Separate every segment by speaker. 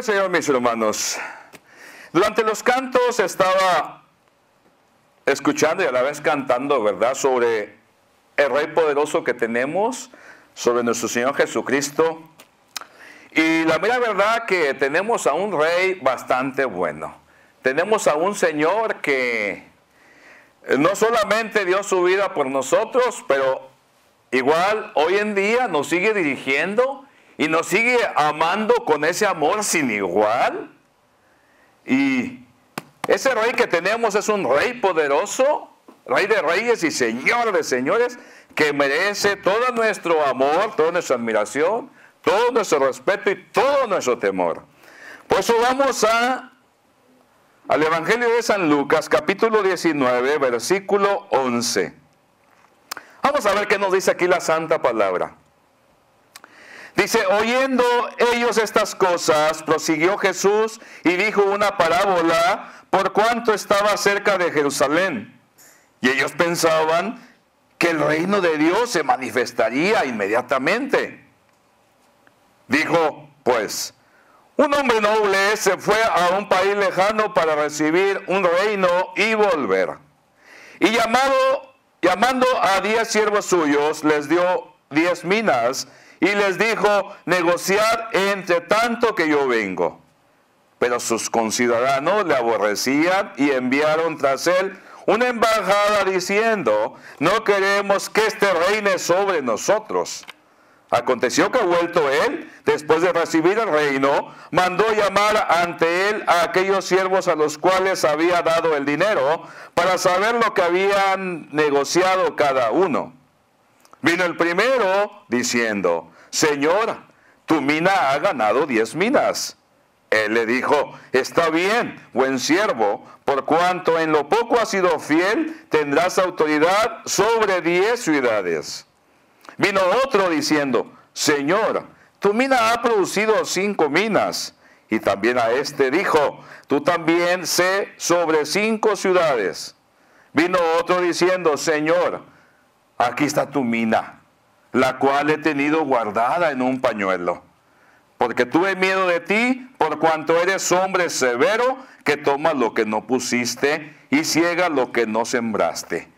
Speaker 1: el Señor, mis hermanos. Durante los cantos estaba escuchando y a la vez cantando, ¿verdad?, sobre el Rey poderoso que tenemos, sobre nuestro Señor Jesucristo. Y la mera verdad que tenemos a un Rey bastante bueno. Tenemos a un Señor que no solamente dio su vida por nosotros, pero igual hoy en día nos sigue dirigiendo y nos sigue amando con ese amor sin igual. Y ese Rey que tenemos es un Rey poderoso, Rey de reyes y Señor de señores, que merece todo nuestro amor, toda nuestra admiración, todo nuestro respeto y todo nuestro temor. Por eso vamos al Evangelio de San Lucas, capítulo 19, versículo 11. Vamos a ver qué nos dice aquí la Santa Palabra. Dice, oyendo ellos estas cosas, prosiguió Jesús y dijo una parábola por cuanto estaba cerca de Jerusalén. Y ellos pensaban que el reino de Dios se manifestaría inmediatamente. Dijo, pues, un hombre noble se fue a un país lejano para recibir un reino y volver. Y llamando a 10 siervos suyos, les dio 10 minas y les dijo, negociad entre tanto que yo vengo. Pero sus conciudadanos le aborrecían y enviaron tras él una embajada diciendo, no queremos que éste reine sobre nosotros. Aconteció que vuelto él, después de recibir el reino, mandó llamar ante él a aquellos siervos a los cuales había dado el dinero, para saber lo que habían negociado cada uno. Vino el primero diciendo, Señor, tu mina ha ganado 10 minas. Él le dijo, está bien, buen siervo, por cuanto en lo poco has sido fiel, tendrás autoridad sobre 10 ciudades. Vino otro diciendo, Señor, tu mina ha producido 5 minas. Y también a este dijo, tú también sé sobre 5 ciudades. Vino otro diciendo, Señor, aquí está tu mina, la cual he tenido guardada en un pañuelo. Porque tuve miedo de ti, por cuanto eres hombre severo, que tomas lo que no pusiste y ciegas lo que no sembraste.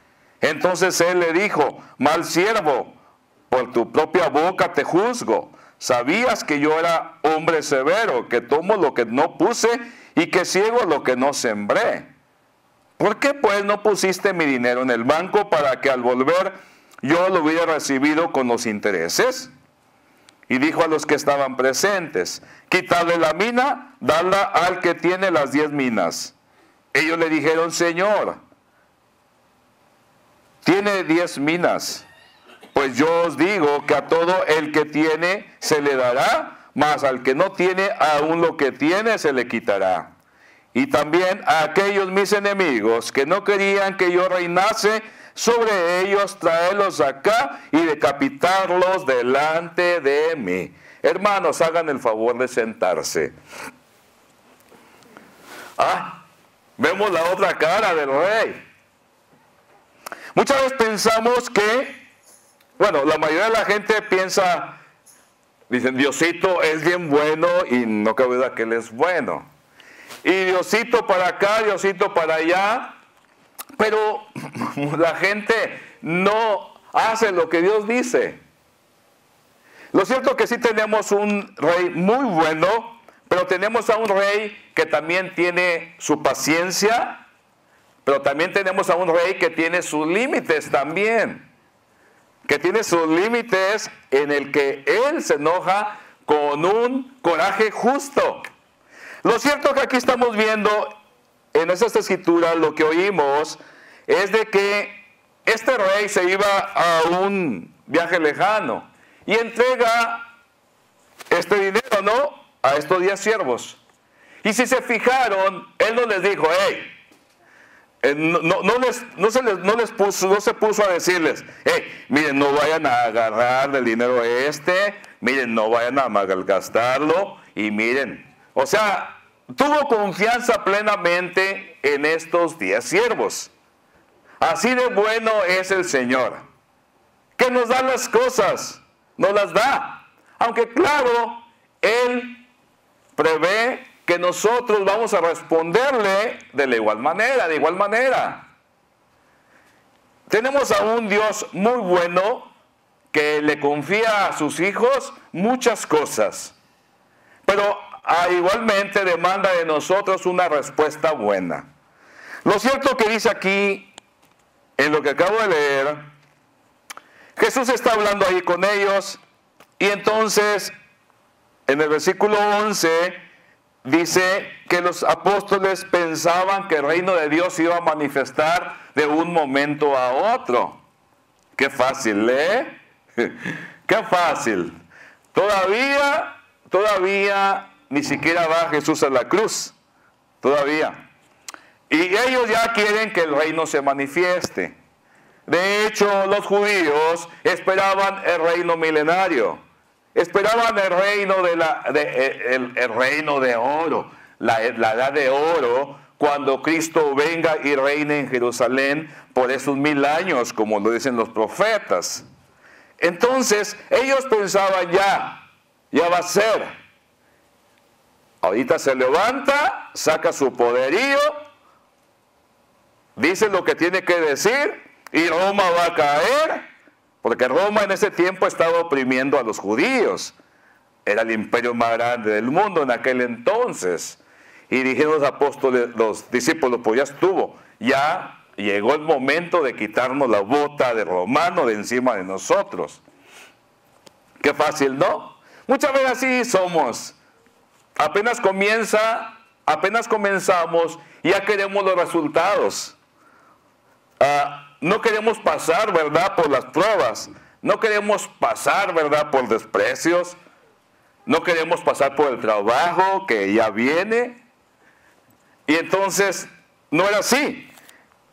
Speaker 1: Entonces él le dijo, mal siervo, por tu propia boca te juzgo. Sabías que yo era hombre severo, que tomo lo que no puse y que ciego lo que no sembré. ¿Por qué pues no pusiste mi dinero en el banco para que al volver yo lo hubiera recibido con los intereses? Y dijo a los que estaban presentes, quitadle la mina, dadla al que tiene las 10 minas. Ellos le dijeron, Señor, tiene 10 minas. Pues yo os digo que a todo el que tiene se le dará, mas al que no tiene, aún lo que tiene se le quitará. Y también a aquellos mis enemigos que no querían que yo reinase sobre ellos, traerlos acá y decapitarlos delante de mí. Hermanos, hagan el favor de sentarse. Vemos la otra cara del Rey. Muchas veces pensamos que, la mayoría de la gente piensa, dicen, Diosito es bien bueno y no cabe duda que Él es bueno. Y Diosito para acá, Diosito para allá. Pero la gente no hace lo que Dios dice. Lo cierto es que sí tenemos un Rey muy bueno, pero tenemos a un Rey que también tiene su paciencia, pero también tenemos a un Rey que tiene sus límites también. Que tiene sus límites en el que Él se enoja con un coraje justo. Lo cierto es que aquí estamos viendo en estas escrituras lo que oímos es de que este Rey se iba a un viaje lejano y entrega este dinero, ¿no?, a estos 10 siervos. Y si se fijaron, Él no les dijo, no se puso a decirles, miren, no vayan a agarrar del dinero miren, no vayan a malgastarlo, y miren, o sea, tuvo confianza plenamente en estos 10 siervos. Así de bueno es el Señor, que nos da las cosas, nos las da. Aunque claro, Él prevé que nosotros vamos a responderle de la igual manera, de igual manera. Tenemos a un Dios muy bueno que le confía a sus hijos muchas cosas, pero igualmente demanda de nosotros una respuesta buena. Lo cierto que dice aquí, en lo que acabo de leer, Jesús está hablando ahí con ellos y entonces en el versículo 11 dice que los apóstoles pensaban que el reino de Dios se iba a manifestar de un momento a otro. Qué fácil, ¿eh? Qué fácil. Todavía ni siquiera va Jesús a la cruz. Todavía. Y ellos ya quieren que el reino se manifieste. De hecho, los judíos esperaban el reino milenario. Esperaban el reino el reino de oro, la edad de oro, cuando Cristo venga y reine en Jerusalén por esos 1000 años, como lo dicen los profetas. Entonces, ellos pensaban ya va a ser. Ahorita se levanta, saca su poderío, dice lo que tiene que decir y Roma va a caer. Porque Roma en ese tiempo estaba oprimiendo a los judíos. Era el imperio más grande del mundo en aquel entonces. Y dijeron los apóstoles, los discípulos, pues ya estuvo. Ya llegó el momento de quitarnos la bota de romano de encima de nosotros. Qué fácil, ¿no? Muchas veces así somos. Apenas comenzamos, ya queremos los resultados. No queremos pasar, ¿verdad?, por las pruebas. No queremos pasar, ¿verdad?, por desprecios. No queremos pasar por el trabajo que ya viene. Y entonces, no era así.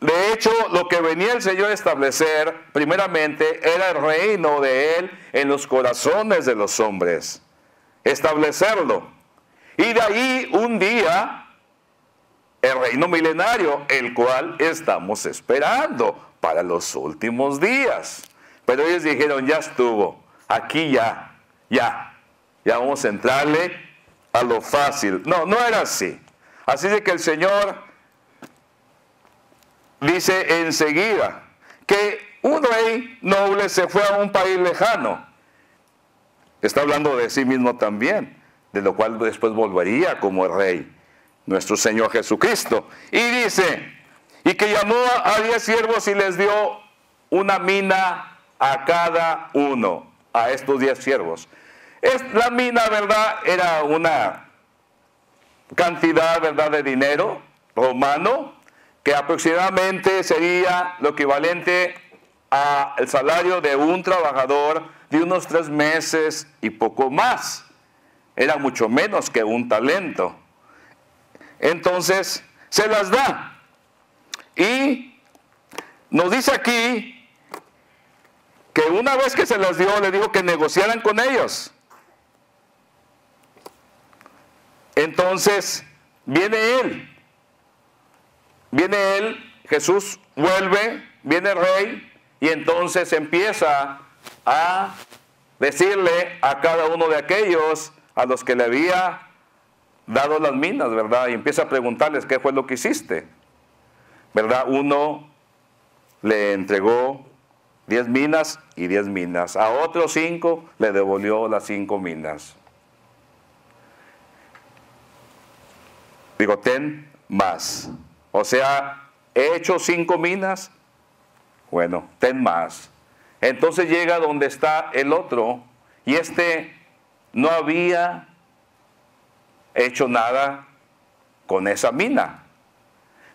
Speaker 1: De hecho, lo que venía el Señor a establecer, primeramente, era el reino de Él en los corazones de los hombres. Establecerlo. Y de ahí, un día, el reino milenario, el cual estamos esperando para los últimos días. Pero ellos dijeron, ya estuvo, aquí ya vamos a entrarle a lo fácil. No era así. Así de que el Señor dice enseguida que un rey noble se fue a un país lejano. Está hablando de sí mismo también, de lo cual después volvería como el rey, nuestro Señor Jesucristo. Y dice, y que llamó a 10 siervos y les dio una mina a cada uno, a estos 10 siervos. La mina, ¿verdad?, era una cantidad, ¿verdad?, de dinero romano, que aproximadamente sería lo equivalente al salario de un trabajador de unos 3 meses y poco más. Era mucho menos que un talento. Entonces, se las da. Y nos dice aquí que una vez que se las dio, le dijo que negociaran con ellos. Entonces, viene él, Jesús vuelve, viene el rey, y entonces empieza a decirle a cada uno de aquellos a los que le había dado las minas, ¿verdad? Y empieza a preguntarles qué fue lo que hiciste, ¿verdad? Uno le entregó 10 minas y 10 minas. A otros 5 le devolvió las 5 minas. Digo, ten más. O sea, he hecho 5 minas, bueno, ten más. Entonces llega donde está el otro, y no había hecho nada con esa mina.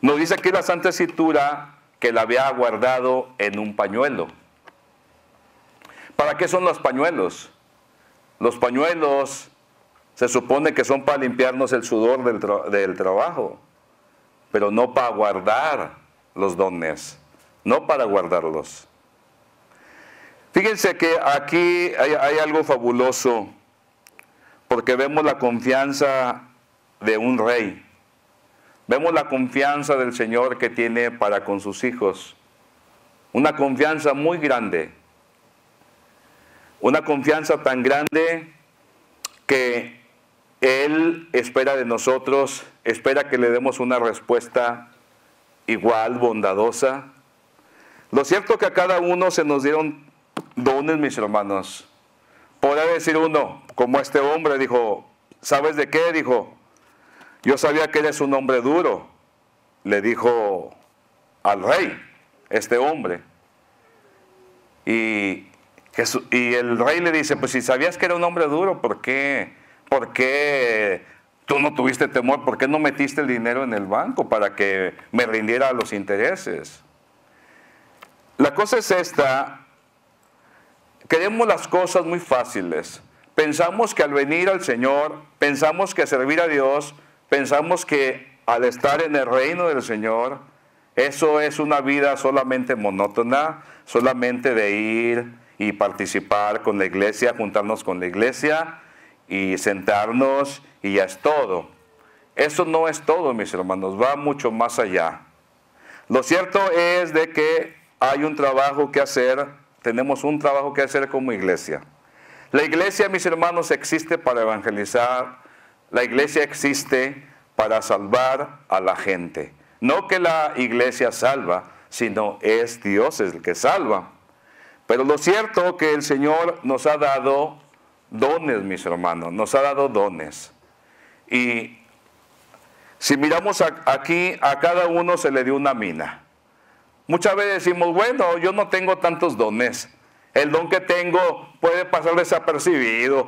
Speaker 1: Nos dice aquí la Santa Escritura que la había guardado en un pañuelo. ¿Para qué son los pañuelos? Los pañuelos se supone que son para limpiarnos el sudor del trabajo, pero no para guardar los dones, no para guardarlos. Fíjense que aquí hay algo fabuloso, porque vemos la confianza de un rey. Vemos la confianza del Señor que tiene para con sus hijos. Una confianza muy grande. Una confianza tan grande que Él espera de nosotros, espera que le demos una respuesta igual, bondadosa. Lo cierto es que a cada uno se nos dieron dones, mis hermanos. Podrá decir uno, como este hombre, dijo, ¿sabes de qué? Dijo, yo sabía que eres un hombre duro. Le dijo al rey, este hombre. Y el rey le dice, pues si sabías que era un hombre duro, ¿por qué tú no tuviste temor? ¿Por qué no metiste el dinero en el banco para que me rindiera los intereses? La cosa es esta, queremos las cosas muy fáciles. Pensamos que al venir al Señor, pensamos que servir a Dios, pensamos que al estar en el reino del Señor, eso es una vida solamente monótona, solamente de ir y participar con la iglesia, juntarnos con la iglesia y sentarnos y ya es todo. Eso no es todo, mis hermanos, va mucho más allá. Lo cierto es de que hay un trabajo que hacer, tenemos un trabajo que hacer como iglesia. La iglesia, mis hermanos, existe para evangelizar, la iglesia existe para salvar a la gente. No que la iglesia salva, sino es Dios el que salva. Pero lo cierto es que el Señor nos ha dado dones, mis hermanos, nos ha dado dones. Y si miramos aquí, a cada uno se le dio una mina. Muchas veces decimos, bueno, yo no tengo tantos dones. El don que tengo puede pasar desapercibido.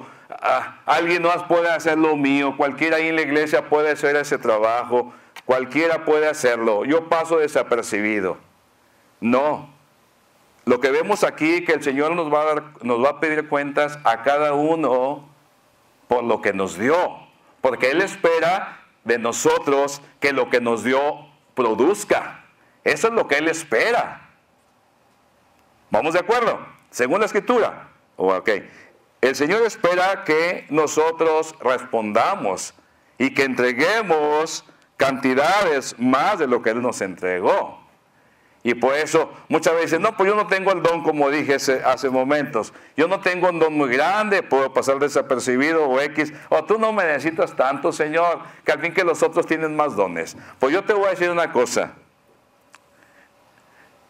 Speaker 1: Alguien más puede hacer lo mío. Cualquiera ahí en la iglesia puede hacer ese trabajo. Cualquiera puede hacerlo. Yo paso desapercibido. No. Lo que vemos aquí, que el Señor nos va a pedir cuentas a cada uno por lo que nos dio. Porque Él espera de nosotros que lo que nos dio produzca. Eso es lo que Él espera. ¿Vamos de acuerdo? Según la Escritura. Okay. El Señor espera que nosotros respondamos y que entreguemos cantidades más de lo que Él nos entregó. Y por eso muchas veces, no, pues yo no tengo el don como dije hace momentos. Yo no tengo un don muy grande, puedo pasar desapercibido o X. O tú no me necesitas tanto, Señor, que al fin que los otros tienen más dones. Pues yo te voy a decir una cosa.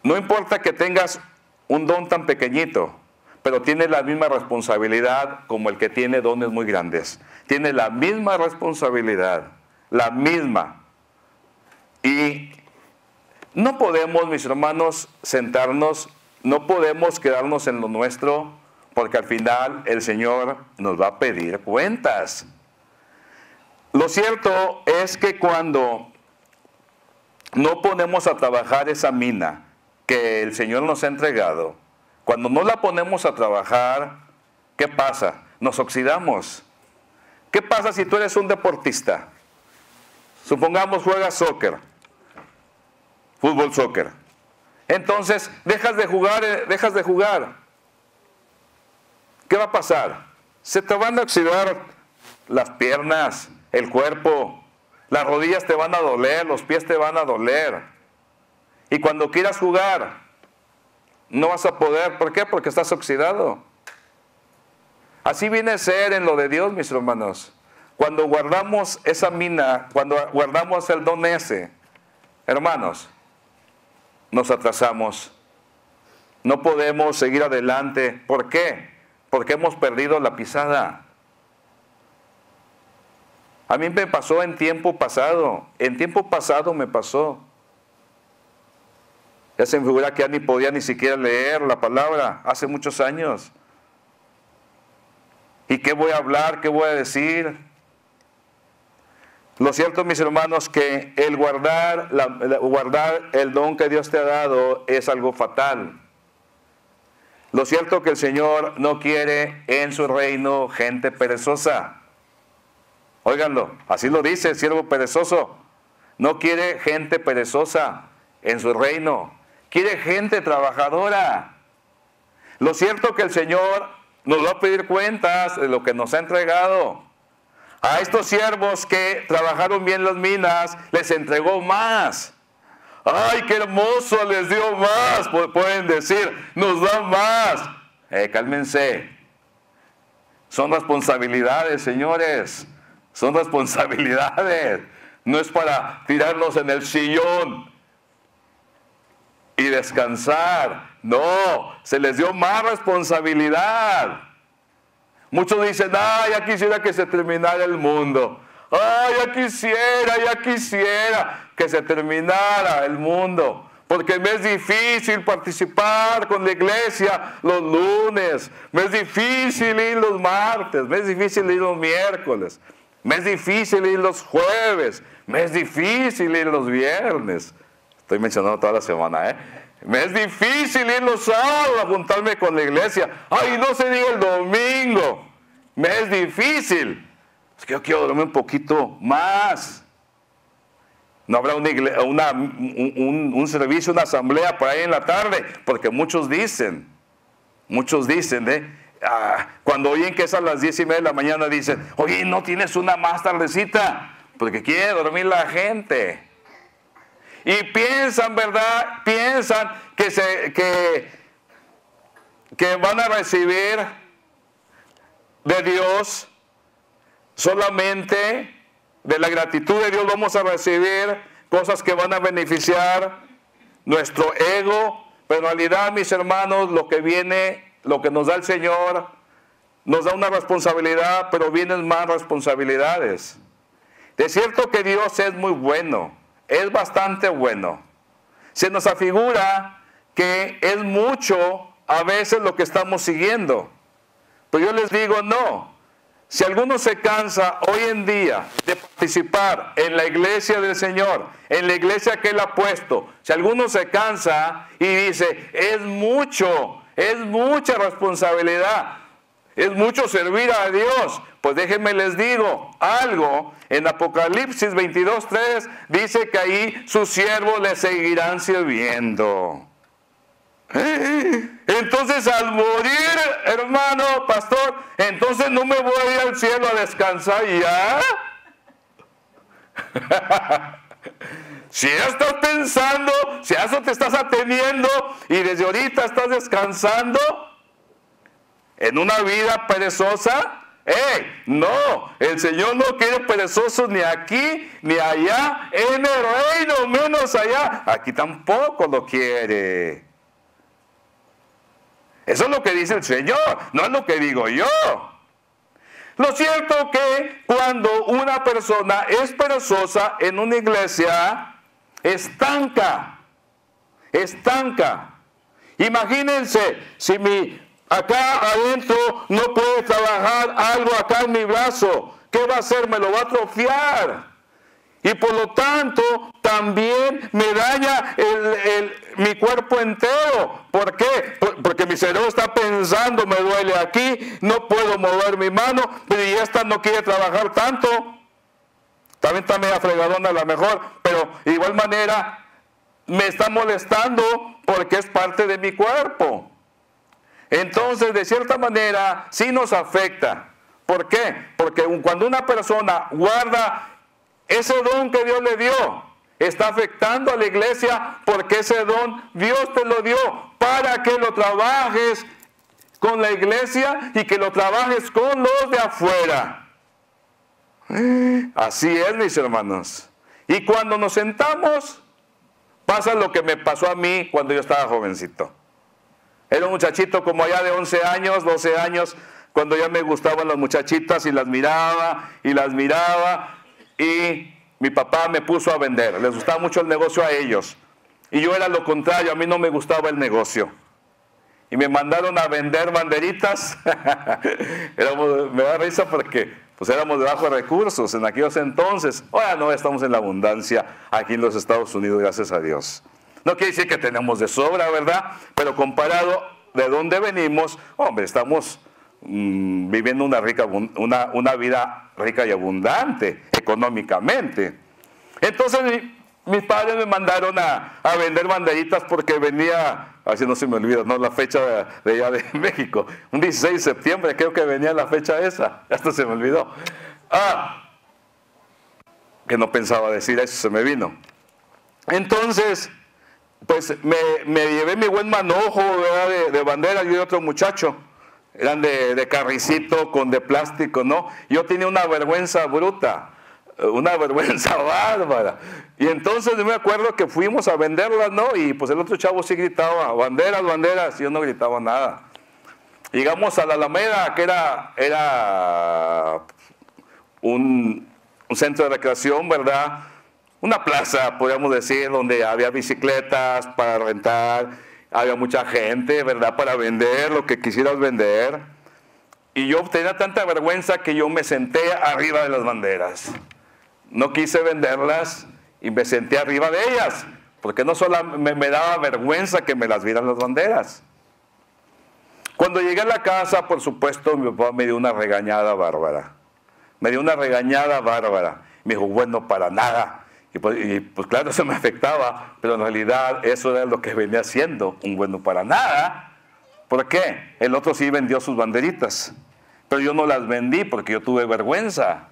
Speaker 1: No importa que tengas un don tan pequeñito, pero tiene la misma responsabilidad como el que tiene dones muy grandes. Tiene la misma responsabilidad, la misma. Y no podemos, mis hermanos, sentarnos, no podemos quedarnos en lo nuestro, porque al final el Señor nos va a pedir cuentas. Lo cierto es que cuando no ponemos a trabajar esa mina que el Señor nos ha entregado, cuando no la ponemos a trabajar, ¿qué pasa? Nos oxidamos. ¿Qué pasa si tú eres un deportista? Supongamos juegas soccer, fútbol, soccer. Entonces, dejas de jugar. ¿Qué va a pasar? Se te van a oxidar las piernas, el cuerpo, las rodillas te van a doler, los pies te van a doler. Y cuando quieras jugar, no vas a poder. ¿Por qué? Porque estás oxidado. Así viene a ser en lo de Dios, mis hermanos. Cuando guardamos esa mina, cuando guardamos el don ese, hermanos, nos atrasamos. No podemos seguir adelante. ¿Por qué? Porque hemos perdido la pisada. A mí me pasó en tiempo pasado. En tiempo pasado me pasó. Ya se me figura que ya ni podía ni siquiera leer la palabra hace muchos años. ¿Y qué voy a hablar? ¿Qué voy a decir? Lo cierto, mis hermanos, que el guardar el don que Dios te ha dado es algo fatal. Lo cierto que el Señor no quiere en su reino gente perezosa. Óiganlo, así lo dice el siervo perezoso. No quiere gente perezosa en su reino. Quiere gente trabajadora. Lo cierto que el Señor nos va a pedir cuentas de lo que nos ha entregado. A estos siervos que trabajaron bien las minas, les entregó más. ¡Ay, qué hermoso! Les dio más. Pueden decir, nos da más. Cálmense. Son responsabilidades, señores. Son responsabilidades. No es para tirarnos en el sillón y descansar. No, se les dio más responsabilidad. Muchos dicen, ya quisiera que se terminara el mundo. Ya quisiera que se terminara el mundo. Porque me es difícil participar con la iglesia los lunes. Me es difícil ir los martes. Me es difícil ir los miércoles. Me es difícil ir los jueves. Me es difícil ir los viernes. Estoy mencionando toda la semana, Me es difícil ir los sábados a juntarme con la iglesia. No se diga el domingo. Me es difícil. Es que yo quiero dormir un poquito más. No habrá un servicio, una asamblea por ahí en la tarde, porque muchos dicen, cuando oyen que es a las 10:30 de la mañana, dicen, oye, ¿no tienes una más tardecita? Porque quiere dormir la gente. Y piensan, ¿verdad? Piensan que van a recibir de Dios solamente. De la gratitud de Dios vamos a recibir cosas que van a beneficiar nuestro ego, pero en realidad, mis hermanos, lo que nos da el Señor, nos da una responsabilidad, pero vienen más responsabilidades. Es cierto que Dios es muy bueno, es bastante bueno. Se nos afigura que es mucho a veces lo que estamos siguiendo, pero yo les digo no. Si alguno se cansa hoy en día de participar en la iglesia del Señor, en la iglesia que Él ha puesto, si alguno se cansa y dice, es mucha responsabilidad, es mucho servir a Dios, pues déjenme les digo algo, en Apocalipsis 22:3 dice que ahí sus siervos le seguirán sirviendo. Entonces al morir, hermano, pastor, entonces no me voy a ir al cielo a descansar ya. Si ya estás pensando, si a eso te estás atendiendo y desde ahorita estás descansando en una vida perezosa, no, el Señor no quiere perezosos ni aquí ni allá, en el reino menos allá. Aquí tampoco lo quiere. Eso es lo que dice el Señor, no es lo que digo yo. Lo cierto que cuando una persona es perezosa en una iglesia, estanca. Imagínense, si acá adentro no puede trabajar algo acá en mi brazo, ¿qué va a hacer? Me lo va a atrofiar. Y por lo tanto, también me daña mi cuerpo entero. ¿Por qué? Porque mi cerebro está pensando, me duele aquí, no puedo mover mi mano, pero ya esta no quiere trabajar tanto. También está media fregadona a lo mejor, pero de igual manera me está molestando porque es parte de mi cuerpo. Entonces, de cierta manera, sí nos afecta. ¿Por qué? Porque cuando una persona guarda ese don que Dios le dio, está afectando a la iglesia, porque ese don Dios te lo dio para que lo trabajes con la iglesia y que lo trabajes con los de afuera. Así es, mis hermanos. Y cuando nos sentamos, pasa lo que me pasó a mí cuando yo estaba jovencito. Era un muchachito como allá de 11 años, 12 años, cuando ya me gustaban las muchachitas y las miraba. Y mi papá me puso a vender. Les gustaba mucho el negocio a ellos. Y yo era lo contrario, a mí no me gustaba el negocio. Y me mandaron a vender banderitas. Me da risa porque pues éramos de bajos recursos en aquellos entonces. Ahora no, estamos en la abundancia aquí en los Estados Unidos, gracias a Dios. No quiere decir que tenemos de sobra, ¿verdad? Pero comparado de dónde venimos, hombre, estamos viviendo una vida rica y abundante económicamente. Entonces mis padres me mandaron a vender banderitas porque venía, así no se me olvida, ¿no? La fecha de allá de México, un 16 de septiembre creo que venía la fecha esa, hasta se me olvidó. Que no pensaba decir eso, se me vino. Entonces, pues me llevé mi buen manojo, ¿verdad? de bandera y de otro muchacho. eran de carricito de plástico, ¿no? Yo tenía una vergüenza bruta, una vergüenza bárbara. Y entonces me acuerdo que fuimos a venderlas, ¿no? Y pues el otro chavo sí gritaba, banderas, banderas, y yo no gritaba nada. Llegamos a la Alameda, que era un centro de recreación, ¿verdad? Una plaza, podríamos decir, donde había bicicletas para rentar, había mucha gente, ¿verdad? Para vender lo que quisieras vender. Y yo tenía tanta vergüenza que yo me senté arriba de las banderas. No quise venderlas y me senté arriba de ellas, porque no solo me daba vergüenza que me las vieran las banderas. Cuando llegué a la casa, por supuesto, mi papá me dio una regañada bárbara. Me dio una regañada bárbara. Me dijo, bueno, para nada. Y pues claro, eso me afectaba, pero en realidad eso era lo que venía haciendo, un bueno para nada. ¿Por qué? El otro sí vendió sus banderitas, pero yo no las vendí porque yo tuve vergüenza.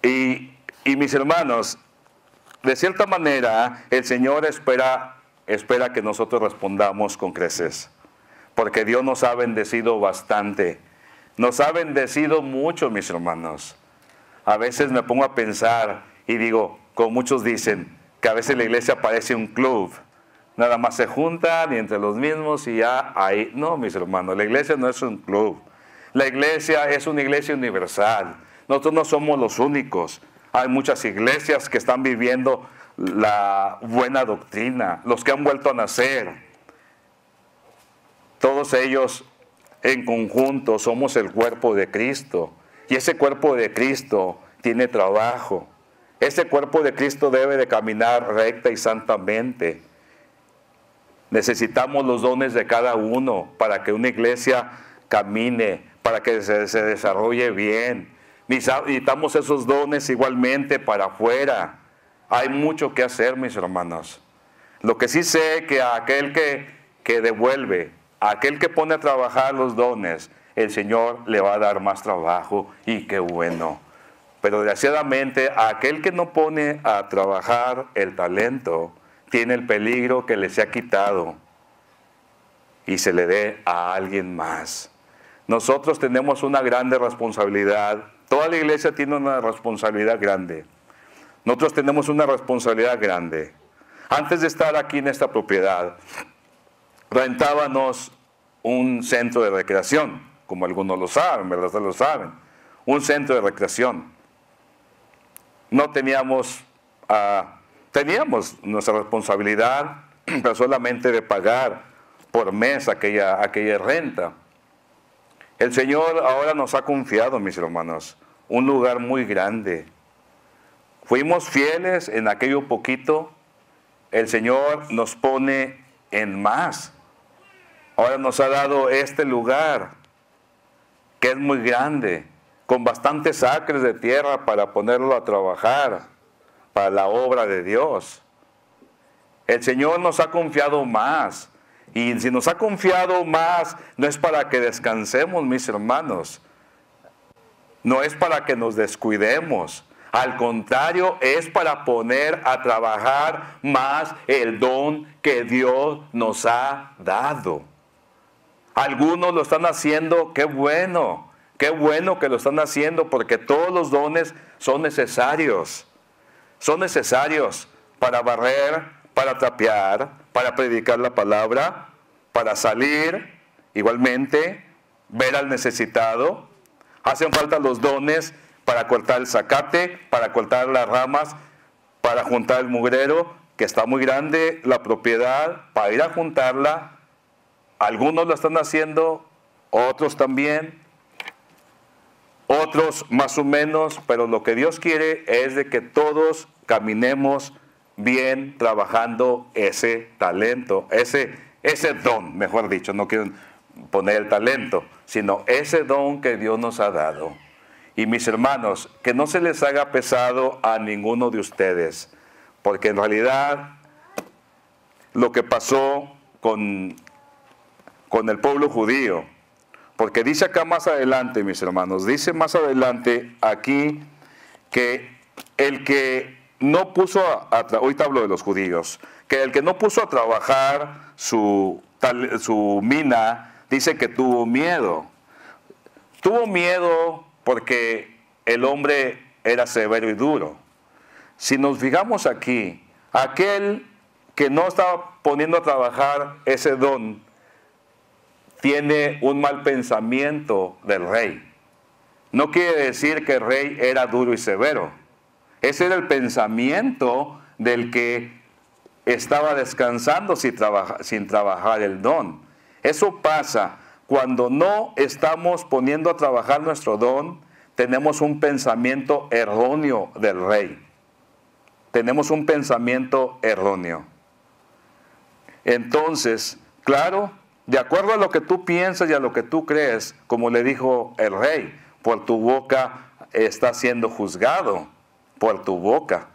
Speaker 1: Y mis hermanos, de cierta manera, el Señor espera que nosotros respondamos con creces, porque Dios nos ha bendecido bastante. Nos ha bendecido mucho, mis hermanos. A veces me pongo a pensar y digo, como muchos dicen, que a veces la iglesia parece un club. Nada más se juntan y entre los mismos y ya ahí. No, mis hermanos, la iglesia no es un club. La iglesia es una iglesia universal. Nosotros no somos los únicos. Hay muchas iglesias que están viviendo la buena doctrina, los que han vuelto a nacer. Todos ellos en conjunto somos el cuerpo de Cristo. Y ese cuerpo de Cristo tiene trabajo. Ese cuerpo de Cristo debe de caminar recta y santamente. Necesitamos los dones de cada uno para que una iglesia camine, para que se desarrolle bien. Necesitamos esos dones igualmente para afuera. Hay mucho que hacer, mis hermanos. Lo que sí sé que a aquel que devuelve, a aquel que pone a trabajar los dones, el Señor le va a dar más trabajo y qué bueno. Pero desgraciadamente a aquel que no pone a trabajar el talento, tiene el peligro que le sea quitado y se le dé a alguien más. Nosotros tenemos una grande responsabilidad. Toda la iglesia tiene una responsabilidad grande. Nosotros tenemos una responsabilidad grande. Antes de estar aquí en esta propiedad, rentábamos un centro de recreación, como algunos lo saben, ¿verdad? Lo saben. Un centro de recreación. No teníamos nuestra responsabilidad, pero solamente de pagar por mes aquella renta. El Señor ahora nos ha confiado, mis hermanos, un lugar muy grande. Fuimos fieles en aquello poquito, el Señor nos pone en más. Ahora nos ha dado este lugar, que es muy grande, con bastantes acres de tierra para ponerlo a trabajar, para la obra de Dios. El Señor nos ha confiado más. Y si nos ha confiado más, no es para que descansemos, mis hermanos. No es para que nos descuidemos. Al contrario, es para poner a trabajar más el don que Dios nos ha dado. Algunos lo están haciendo, qué bueno que lo están haciendo, porque todos los dones son necesarios. Son necesarios para barrer, para trapear, para predicar la palabra, para salir, igualmente, ver al necesitado. Hacen falta los dones para cortar el zacate, para cortar las ramas, para juntar el mugrero, que está muy grande la propiedad, para ir a juntarla. Algunos lo están haciendo, otros también, otros más o menos, pero lo que Dios quiere es de que todos caminemos bien trabajando ese talento, ese don, mejor dicho, no quiero poner el talento, sino ese don que Dios nos ha dado. Y mis hermanos, que no se les haga pesado a ninguno de ustedes, porque en realidad lo que pasó con el pueblo judío, porque dice acá más adelante, mis hermanos, dice más adelante aquí que el que no puso ahorita hablo de los judíos, que el que no puso a trabajar su mina dice que tuvo miedo. Tuvo miedo porque el hombre era severo y duro. Si nos fijamos aquí, aquel que no estaba poniendo a trabajar ese don, tiene un mal pensamiento del rey. No quiere decir que el rey era duro y severo. Ese era el pensamiento del que estaba descansando sin trabajar el don. Eso pasa cuando no estamos poniendo a trabajar nuestro don. Tenemos un pensamiento erróneo del rey. Tenemos un pensamiento erróneo. Entonces, claro, de acuerdo a lo que tú piensas y a lo que tú crees, como le dijo el rey, por tu boca está siendo juzgado, por tu boca.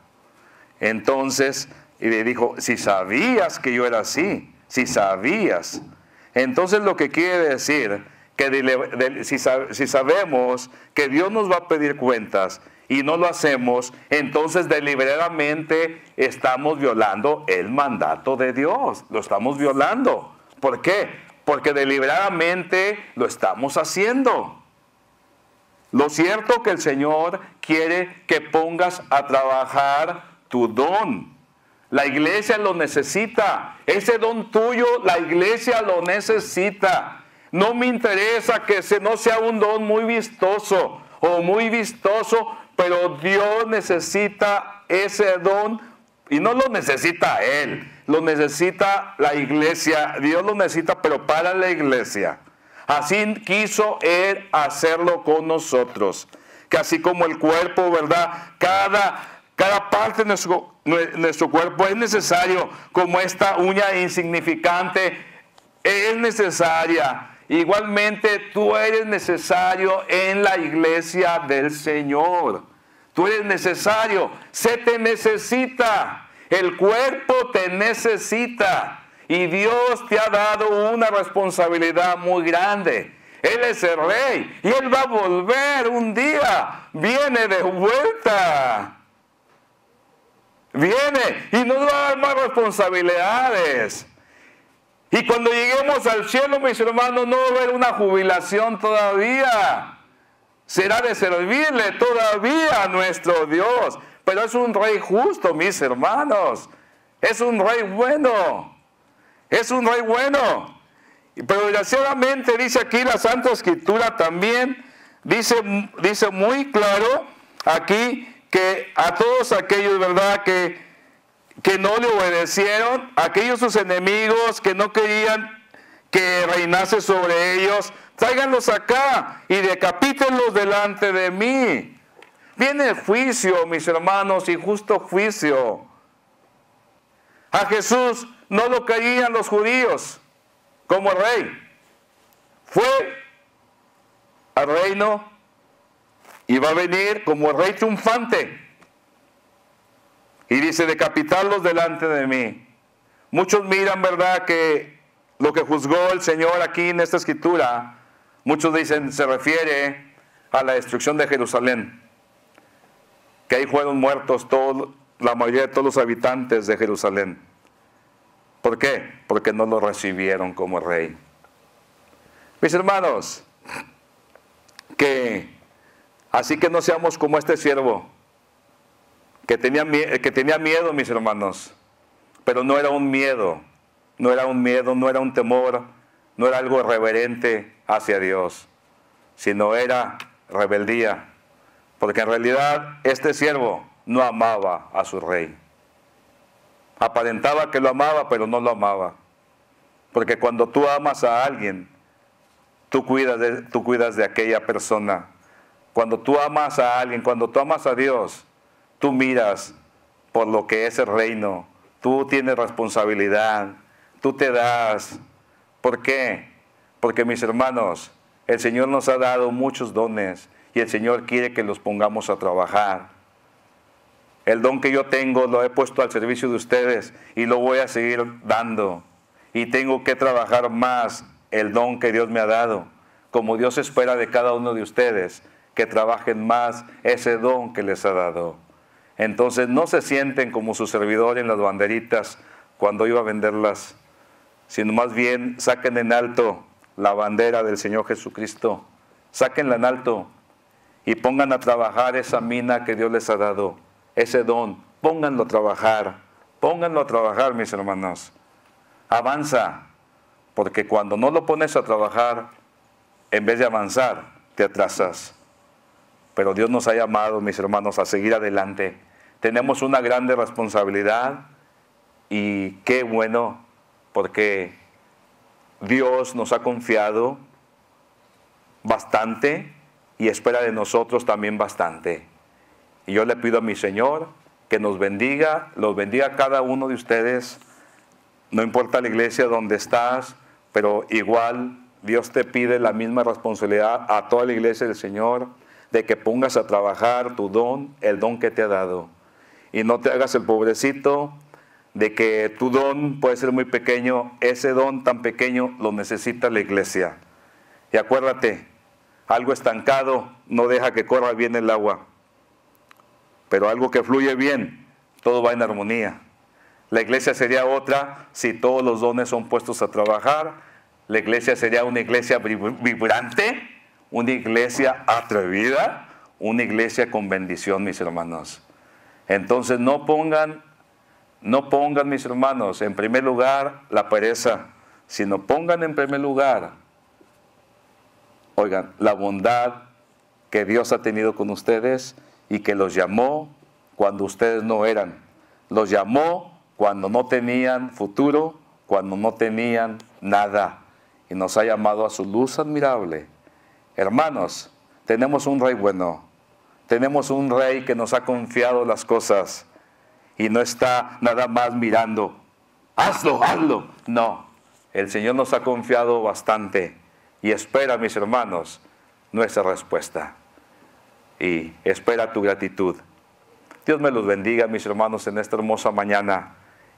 Speaker 1: Entonces, y le dijo, si sabías que yo era así, si sabías. Entonces lo que quiere decir, que si sabemos que Dios nos va a pedir cuentas y no lo hacemos, entonces deliberadamente estamos violando el mandato de Dios, lo estamos violando. ¿Por qué? Porque deliberadamente lo estamos haciendo. Lo cierto es que el Señor quiere que pongas a trabajar tu don. La iglesia lo necesita. Ese don tuyo, la iglesia lo necesita. No me interesa que no sea un don muy vistoso o muy vistoso, pero Dios necesita ese don y no lo necesita Él, lo necesita la iglesia. Dios lo necesita, pero para la iglesia. Así quiso Él hacerlo con nosotros. Que así como el cuerpo, ¿verdad? Cada parte de nuestro cuerpo es necesario, como esta uña insignificante es necesaria. Igualmente tú eres necesario en la iglesia del Señor. Tú eres necesario, se te necesita, el cuerpo te necesita. Y Dios te ha dado una responsabilidad muy grande. Él es el rey y Él va a volver un día. Viene de vuelta. Viene y nos va a dar más responsabilidades. Y cuando lleguemos al cielo, mis hermanos, no va a haber una jubilación todavía. Será de servirle todavía a nuestro Dios. Pero es un rey justo, mis hermanos. Es un rey bueno. Es un rey bueno. Pero desgraciadamente dice aquí la Santa Escritura también, dice muy claro aquí que a todos aquellos, ¿verdad?, que no le obedecieron, aquellos sus enemigos que no querían que reinase sobre ellos, tráiganlos acá y decapítenlos delante de mí. Viene el juicio, mis hermanos, y justo juicio. A Jesús no lo querían los judíos como rey. Fue al reino y va a venir como rey triunfante. Y dice, decapitarlos delante de mí. Muchos miran, ¿verdad?, que lo que juzgó el Señor aquí en esta escritura, muchos dicen, se refiere a la destrucción de Jerusalén. Que ahí fueron muertos la mayoría de todos los habitantes de Jerusalén. ¿Por qué? Porque no lo recibieron como rey. Mis hermanos, así que no seamos como este siervo, que tenía miedo, mis hermanos, pero no era un miedo, no era un temor, no era algo reverente hacia Dios, sino era rebeldía, porque en realidad este siervo no amaba a su rey. Aparentaba que lo amaba, pero no lo amaba. Porque cuando tú amas a alguien, tú cuidas de aquella persona. Cuando tú amas a alguien, cuando tú amas a Dios, tú miras por lo que es el reino. Tú tienes responsabilidad. Tú te das. ¿Por qué? Porque, mis hermanos, el Señor nos ha dado muchos dones y el Señor quiere que los pongamos a trabajar. El don que yo tengo lo he puesto al servicio de ustedes y lo voy a seguir dando. Y tengo que trabajar más el don que Dios me ha dado. Como Dios espera de cada uno de ustedes, que trabajen más ese don que les ha dado. Entonces no se sienten como su servidor en las banderitas cuando iba a venderlas, sino más bien saquen en alto la bandera del Señor Jesucristo. Sáquenla en alto y pongan a trabajar esa mina que Dios les ha dado, ese don. Pónganlo a trabajar, mis hermanos. Avanza, porque cuando no lo pones a trabajar, en vez de avanzar, te atrasas. Pero Dios nos ha llamado, mis hermanos, a seguir adelante. Tenemos una grande responsabilidad y qué bueno, porque Dios nos ha confiado bastante y espera de nosotros también bastante. Y yo le pido a mi Señor que nos bendiga, los bendiga a cada uno de ustedes. No importa la iglesia donde estás, pero igual Dios te pide la misma responsabilidad a toda la iglesia del Señor, de que pongas a trabajar tu don, el don que te ha dado. Y no te hagas el pobrecito de que tu don puede ser muy pequeño. Ese don tan pequeño lo necesita la iglesia. Y acuérdate, algo estancado no deja que corra bien el agua. Pero algo que fluye bien, todo va en armonía. La iglesia sería otra si todos los dones son puestos a trabajar. La iglesia sería una iglesia vibrante, una iglesia atrevida, una iglesia con bendición, mis hermanos. Entonces no pongan, mis hermanos, en primer lugar la pereza, sino pongan en primer lugar, oigan, la bondad que Dios ha tenido con ustedes y que los llamó cuando ustedes no eran. Los llamó cuando no tenían futuro, cuando no tenían nada. Y nos ha llamado a su luz admirable. Hermanos, tenemos un Rey bueno. Tenemos un Rey que nos ha confiado las cosas. Y no está nada más mirando. Hazlo, hazlo. No, el Señor nos ha confiado bastante. Y espera, mis hermanos, nuestra respuesta. Y espera tu gratitud. Dios me los bendiga, mis hermanos, en esta hermosa mañana.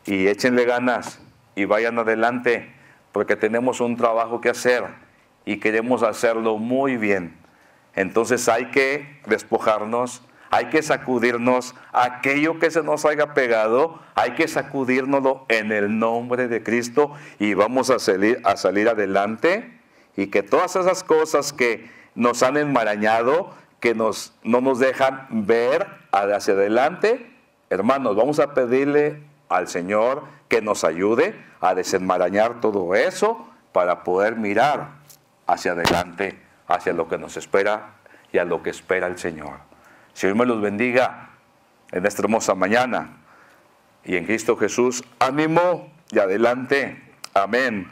Speaker 1: Y échenle ganas y vayan adelante, porque tenemos un trabajo que hacer y queremos hacerlo muy bien. Entonces hay que despojarnos, hay que sacudirnos aquello que se nos haya pegado, hay que sacudírnoslo en el nombre de Cristo y vamos a salir adelante, y que todas esas cosas que nos han enmarañado, que no nos dejan ver hacia adelante, hermanos, vamos a pedirle al Señor que nos ayude a desenmarañar todo eso para poder mirar hacia adelante, hacia lo que nos espera y a lo que espera el Señor. Señor me los bendiga en esta hermosa mañana y en Cristo Jesús, ánimo y adelante. Amén.